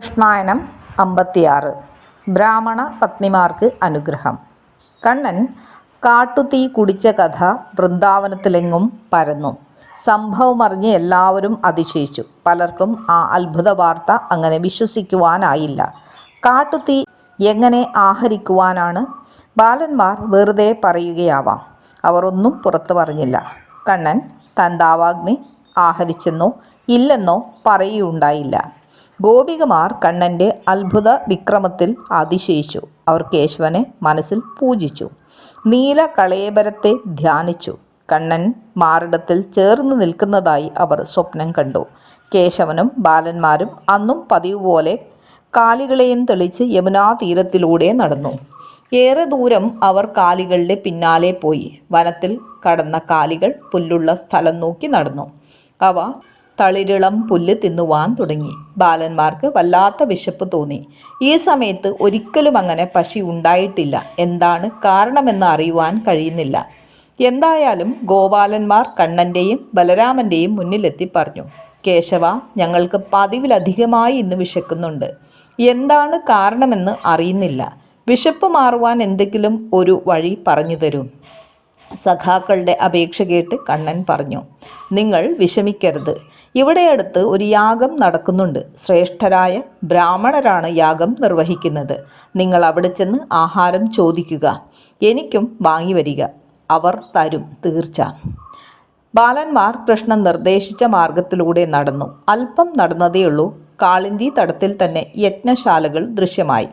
കൃഷ്ണായനം 56 ബ്രാഹ്മണ പത്നിമാർക്ക് അനുഗ്രഹം. കണ്ണൻ കാട്ടുതീ കുടിച്ച കഥ വൃന്ദാവനത്തിലെങ്ങും പരന്നു. സംഭവമറിഞ്ഞ് എല്ലാവരും അതിശയിച്ചു. പലർക്കും ആ അത്ഭുത വാർത്ത അങ്ങനെ വിശ്വസിക്കുവാനായില്ല. കാട്ടുതീ എങ്ങനെ ആഹരിക്കുവാനാണ്? ബാലന്മാർ വെറുതെ പറയുകയാവാം. അവർ ഒന്നും പുറത്തു പറഞ്ഞില്ല. കണ്ണൻ താൻ ദാവാഗ്നി ആഹരിച്ചെന്നോ ഇല്ലെന്നോ പറയുകയുണ്ടായില്ല. ഗോപികമാർ കണ്ണൻ്റെ അത്ഭുത വിക്രമത്തിൽ അതിശയിച്ചു. അവർ കേശവനെ മനസ്സിൽ പൂജിച്ചു. നീല കളേബരത്തെ ധ്യാനിച്ചു. കണ്ണൻ മാറിടത്തിൽ ചേർന്ന് നിൽക്കുന്നതായി അവർ സ്വപ്നം കണ്ടു. കേശവനും ബാലന്മാരും അന്നും പതിവ് പോലെ കാലികളെയും തെളിച്ച് യമുനാ തീരത്തിലൂടെ നടന്നു. ഏറെ ദൂരം അവർ കാലികളുടെ പിന്നാലെ പോയി. വനത്തിൽ കടന്ന കാലികൾ പുല്ലുള്ള സ്ഥലം നോക്കി നടന്നു. അവ തളിരിളം പുല്ല് തിന്നുവാൻ തുടങ്ങി. ബാലന്മാർക്ക് വല്ലാത്ത വിശപ്പ് തോന്നി. ഈ സമയത്ത് ഒരിക്കലും അങ്ങനെ പശി ഉണ്ടായിട്ടില്ല. എന്താണ് കാരണമെന്ന് അറിയുവാൻ കഴിയുന്നില്ല. എന്തായാലും ഗോപാലന്മാർ കണ്ണൻ്റെയും ബലരാമൻ്റെയും മുന്നിലെത്തി പറഞ്ഞു, കേശവ, ഞങ്ങൾക്ക് പതിവിലധികമായി ഇന്ന് വിശക്കുന്നുണ്ട്. എന്താണ് കാരണമെന്ന് അറിയുന്നില്ല. വിശപ്പ് മാറുവാൻ എന്തെങ്കിലും ഒരു വഴി പറഞ്ഞു തരൂ. സഖാക്കളുടെ അപേക്ഷ കേട്ട് കണ്ണൻ പറഞ്ഞു, നിങ്ങൾ വിഷമിക്കരുത്. ഇവിടെ അടുത്ത് ഒരു യാഗം നടക്കുന്നുണ്ട്. ശ്രേഷ്ഠരായ ബ്രാഹ്മണരാണ് യാഗം നിർവഹിക്കുന്നത്. നിങ്ങൾ അവിടെ ചെന്ന് ആഹാരം ചോദിക്കുക. എനിക്കും വാങ്ങി വരിക. അവർ തരും, തീർച്ച. ബാലന്മാർ കൃഷ്ണൻ നിർദ്ദേശിച്ച മാർഗത്തിലൂടെ നടന്നു. അല്പം നടന്നതേയുള്ളൂ. കാളിന്തി തടത്തിൽ തന്നെ യജ്ഞശാലകൾ ദൃശ്യമായി.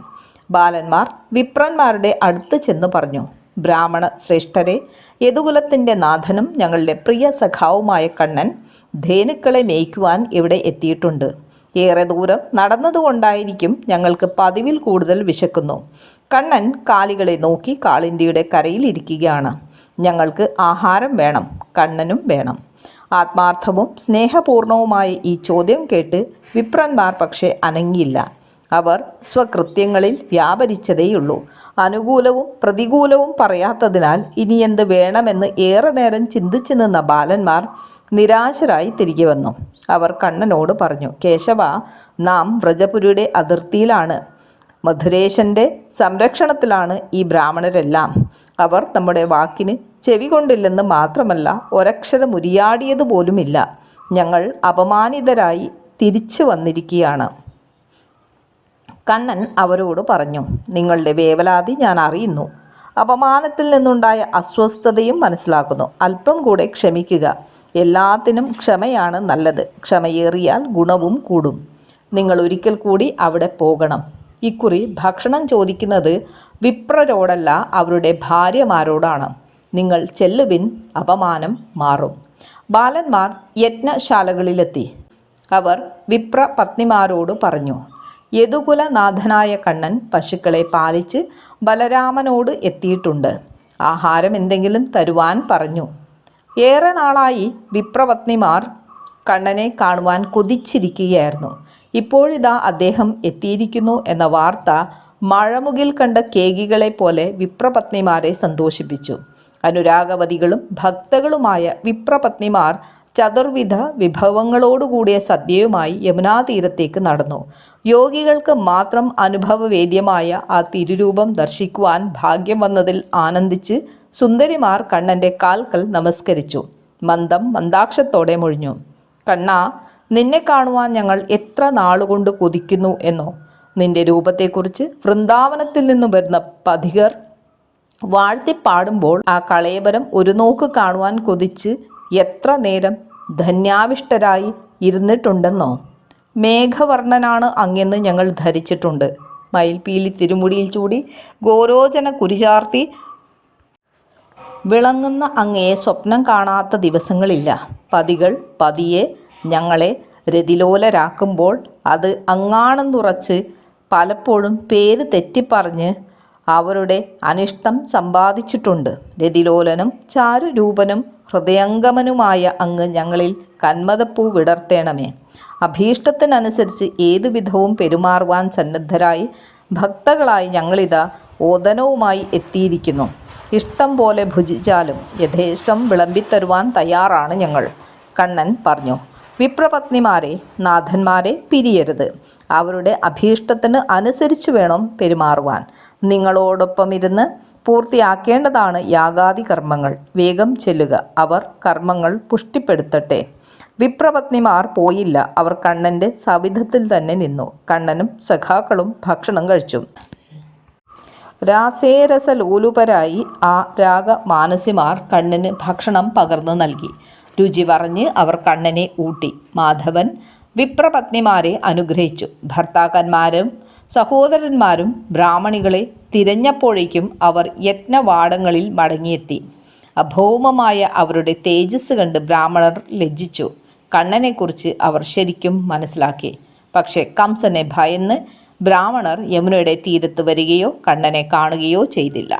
ബാലന്മാർ വിപ്രന്മാരുടെ അടുത്ത് ചെന്ന് പറഞ്ഞു, ബ്രാഹ്മണ ശ്രേഷ്ഠരെ, യദുകുലത്തിൻ്റെ നാഥനും ഞങ്ങളുടെ പ്രിയ സഖാവുമായ കണ്ണൻ ധേനുക്കളെ മേയ്ക്കുവാൻ ഇവിടെ എത്തിയിട്ടുണ്ട്. ഏറെ ദൂരം നടന്നതുകൊണ്ടായിരിക്കും ഞങ്ങൾക്ക് പതിവിൽ കൂടുതൽ വിശക്കുന്നു. കണ്ണൻ കാലികളെ നോക്കി കാളിന്തിയുടെ കരയിൽ ഇരിക്കുകയാണ്. ഞങ്ങൾക്ക് ആഹാരം വേണം, കണ്ണനും വേണം. ആത്മാർത്ഥവും സ്നേഹപൂർണവുമായ ഈ ചോദ്യം കേട്ട് വിപ്രന്മാർ പക്ഷേ അനങ്ങിയില്ല. അവർ സ്വകൃത്യങ്ങളിൽ വ്യാപരിച്ചതേയുള്ളൂ. അനുകൂലവും പ്രതികൂലവും പറയാത്തതിനാൽ ഇനി എന്ത് വേണമെന്ന് ഏറെ നേരം ചിന്തിച്ചു നിന്ന ബാലന്മാർ നിരാശരായി തിരികെ വന്നു. അവർ കണ്ണനോട് പറഞ്ഞു, കേശവ, നാം വ്രജപുരിയുടെ അതിർത്തിയിലാണ്. മധുരേശൻ്റെ സംരക്ഷണത്തിലാണ് ഈ ബ്രാഹ്മണരെല്ലാം. അവർ നമ്മുടെ വാക്കിന് ചെവി കൊണ്ടില്ലെന്ന് മാത്രമല്ല, ഒരക്ഷരം ഉരിയാടിയതുപോലുമില്ല. ഞങ്ങൾ അപമാനിതരായി തിരിച്ചു വന്നിരിക്കുകയാണ്. കണ്ണൻ അവരോട് പറഞ്ഞു, നിങ്ങളുടെ വേവലാതി ഞാൻ അറിയുന്നു. അപമാനത്തിൽ നിന്നുണ്ടായ അസ്വസ്ഥതയും മനസ്സിലാക്കുന്നു. അല്പം കൂടെ ക്ഷമിക്കുക. എല്ലാത്തിനും ക്ഷമയാണ് നല്ലത്. ക്ഷമയേറിയാൽ ഗുണവും കൂടും. നിങ്ങൾ ഒരിക്കൽ കൂടി അവിടെ പോകണം. ഇക്കുറി ഭക്ഷണം ചോദിക്കുന്നത് വിപ്രരോടല്ല, അവരുടെ ഭാര്യമാരോടാണ്. നിങ്ങൾ ചെല്ലുവിൻ, അപമാനം മാറും. ബാലന്മാർ യജ്ഞശാലകളിലെത്തി. അവർ വിപ്ര പത്നിമാരോട് പറഞ്ഞു, യദുകുലനാഥനായ കണ്ണൻ പശുക്കളെ പാലിച്ച് ബലരാമനോട് എത്തിയിട്ടുണ്ട്. ആഹാരം എന്തെങ്കിലും തരുവാൻ പറഞ്ഞു. ഏറെ നാളായി വിപ്രപത്നിമാർ കണ്ണനെ കാണുവാൻ കൊതിച്ചിരിക്കുകയായിരുന്നു. ഇപ്പോഴിതാ അദ്ദേഹം എത്തിയിരിക്കുന്നു എന്ന വാർത്ത മഴമുകിൽ കണ്ട കേകികളെ പോലെ വിപ്രപത്നിമാരെ സന്തോഷിപ്പിച്ചു. അനുരാഗവതികളും ഭക്തകളുമായ വിപ്രപത്നിമാർ ചതുർവിധ വിഭവങ്ങളോടുകൂടിയ സദ്യയുമായി യമുനാ തീരത്തേക്ക് നടന്നു. യോഗികൾക്ക് മാത്രം അനുഭവവേദ്യമായ ആ തിരുരൂപം ദർശിക്കുവാൻ ഭാഗ്യം വന്നതിൽ ആനന്ദിച്ച് സുന്ദരിമാർ കണ്ണൻ്റെ കാൽക്കൽ നമസ്കരിച്ചു. മന്ദാക്ഷത്തോടെ മൊഴിഞ്ഞു, കണ്ണാ, നിന്നെ കാണുവാൻ ഞങ്ങൾ എത്ര നാളുകൊണ്ട് കൊതിക്കുന്നു എന്നോ. നിന്റെ രൂപത്തെക്കുറിച്ച് വൃന്ദാവനത്തിൽ നിന്നും വരുന്ന പഥികർ വാഴ്ത്തിപ്പാടുമ്പോൾ ആ കളേബരം ഒരു നോക്ക് കാണുവാൻ കൊതിച്ച് എത്ര നേരം ധന്യാവിഷ്ടരായി ഇരുന്നിട്ടുണ്ടെന്നോ. മേഘവർണ്ണനാണ് അങ്ങെന്ന് ഞങ്ങൾ ധരിച്ചിട്ടുണ്ട്. മയിൽപീലി തിരുമുടിയിൽ ചൂടി ഗോരോചന കുരിചാർത്തി വിളങ്ങുന്ന അങ്ങയെ സ്വപ്നം കാണാത്ത ദിവസങ്ങളില്ല. പതികൾ പതിയെ ഞങ്ങളെ രതിലോലരാക്കുമ്പോൾ അത് അങ്ങാണെന്നുറച്ച് പലപ്പോഴും പേര് തെറ്റിപ്പറഞ്ഞ് അവരുടെ അനിഷ്ടം സമ്പാദിച്ചിട്ടുണ്ട്. രതിലോലനും ചാരുരൂപനും ഹൃദയംഗമനുമായ അങ്ങ് ഞങ്ങളിൽ കന്മദപ്പൂ വിടർത്തേണമേ. അഭീഷ്ടത്തിനനുസരിച്ച് ഏതുവിധവും പെരുമാറുവാൻ സന്നദ്ധരായി ഭക്തകളായി ഞങ്ങളിതാ ഓദനവുമായി എത്തിയിരിക്കുന്നു. ഇഷ്ടം പോലെ ഭുജിച്ചാലും യഥേഷ്ടം വിളമ്പിത്തരുവാൻ തയ്യാറാണ് ഞങ്ങൾ. കണ്ണൻ പറഞ്ഞു, വിപ്രപത്നിമാരെ, നാഥന്മാരെ പിരിയരുത്. അവരുടെ അഭീഷ്ടത്തിന് അനുസരിച്ച് വേണം പെരുമാറുവാൻ. നിങ്ങളോടൊപ്പമിരുന്ന് പൂർത്തിയാക്കേണ്ടതാണ് യാഗാദി കർമ്മങ്ങൾ. വേഗം ചെല്ലുക, അവർ കർമ്മങ്ങൾ പുഷ്ടിപ്പെടുത്തട്ടെ. വിപ്രപത്നിമാർ പോയില്ല. അവർ കണ്ണൻ്റെ സവിധത്തിൽ തന്നെ നിന്നു. കണ്ണനും സഖാക്കളും ഭക്ഷണം കഴിച്ചു. രാസേരസലോലുപരായി ആ രാഗമാനസിമാർ കണ്ണന് ഭക്ഷണം പകർന്നു നൽകി. രുചി പറഞ്ഞ് അവർ കണ്ണനെ ഊട്ടി. മാധവൻ വിപ്രപത്നിമാരെ അനുഗ്രഹിച്ചു. ഭർത്താക്കന്മാരും സഹോദരന്മാരും ബ്രാഹ്മണികളെ തിരഞ്ഞപ്പോഴേക്കും അവർ യജ്ഞവാടങ്ങളിൽ മടങ്ങിയെത്തി. അഭൗമമായ അവരുടെ തേജസ് കണ്ട് ബ്രാഹ്മണർ ലജ്ജിച്ചു. കണ്ണനെക്കുറിച്ച് അവർ ശരിക്കും മനസ്സിലാക്കി. പക്ഷേ കംസനെ ഭയന്ന് ബ്രാഹ്മണർ യമുനയുടെ തീരത്ത് വരികയോ കണ്ണനെ കാണുകയോ ചെയ്തില്ല.